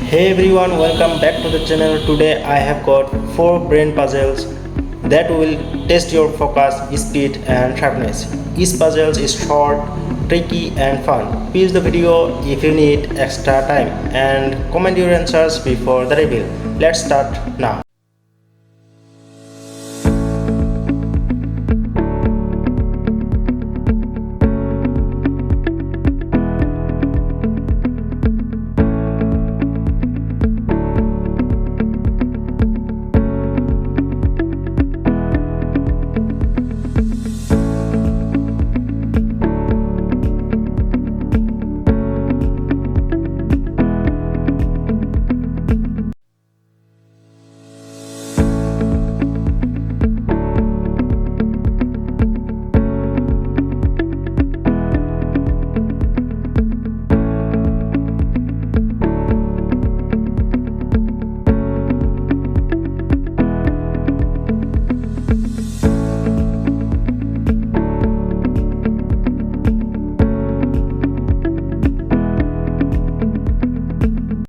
Hey everyone, welcome back to the channel. Today I have got 4 brain puzzles that will test your focus, speed and sharpness. Each puzzle is short, tricky and fun. Pause the video if you need extra time and comment your answers before the reveal. Let's start now.